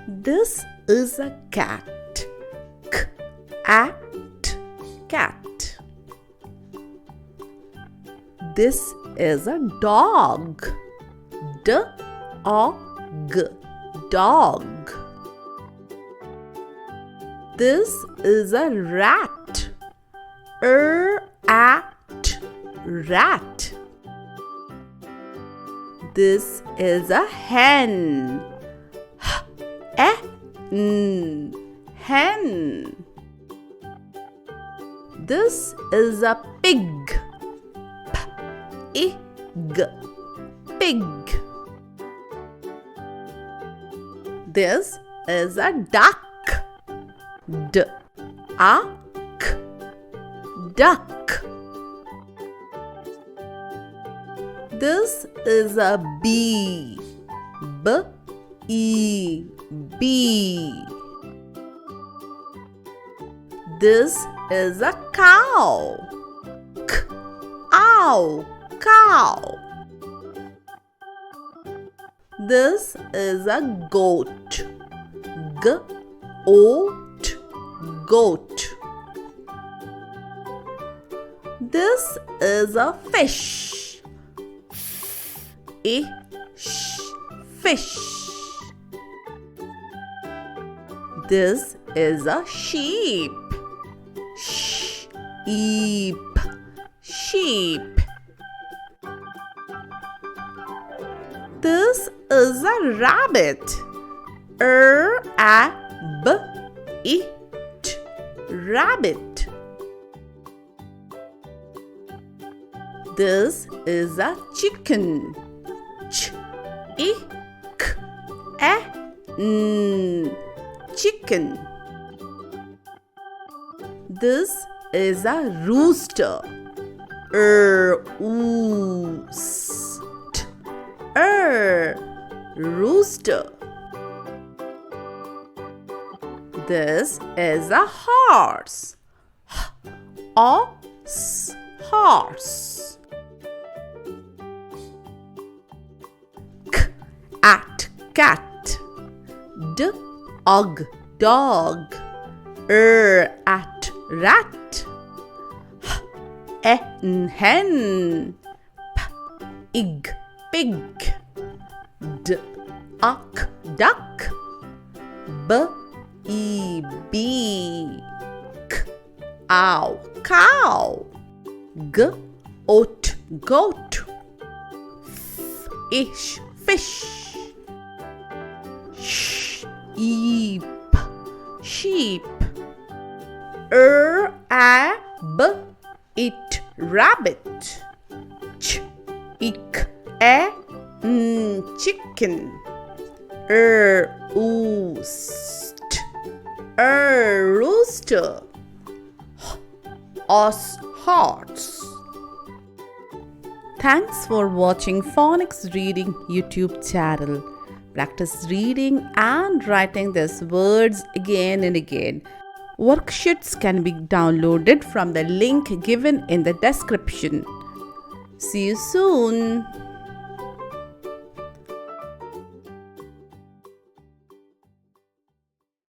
This is a cat. Cat, cat. This is a dog. D-O-G, dog. This is a rat. R-at, rat. This is a hen. H-E-N, hen. This is a pig. P-I-G, pig. This is a duck. D-U-C, duck. This is a bee. B-E, bee. This is a cow. Cow, cow. This is a goat. G-O-A-T, goat. This is a fish. Fish, fish. This is a sheep. Sheep, sheep. This is a rabbit. R-A-B-I-T, rabbit. This is a chicken. Ch-I-K-E-N, chicken. This is a rooster. R-O-O-S-T, rooster. This is a horse. H-O-S, horse. Cat, cat. D-O-G, dog. R-at, rat. H-E-N, hen. P-I-G, pig. D-U-C, duck. B-E-B, cow, cow. G-O-T, goat. Fish, fish. Sheep, sheep. R-A-B-I-T, rabbit. Ch-I-K-E-N, chicken. R-O-O-S-T, rooster. H-O-S, horse. Thanks for watching Phonics Reading YouTube channel. Practice reading and writing these words again and again. Worksheets can be downloaded from the link given in the description. See you soon.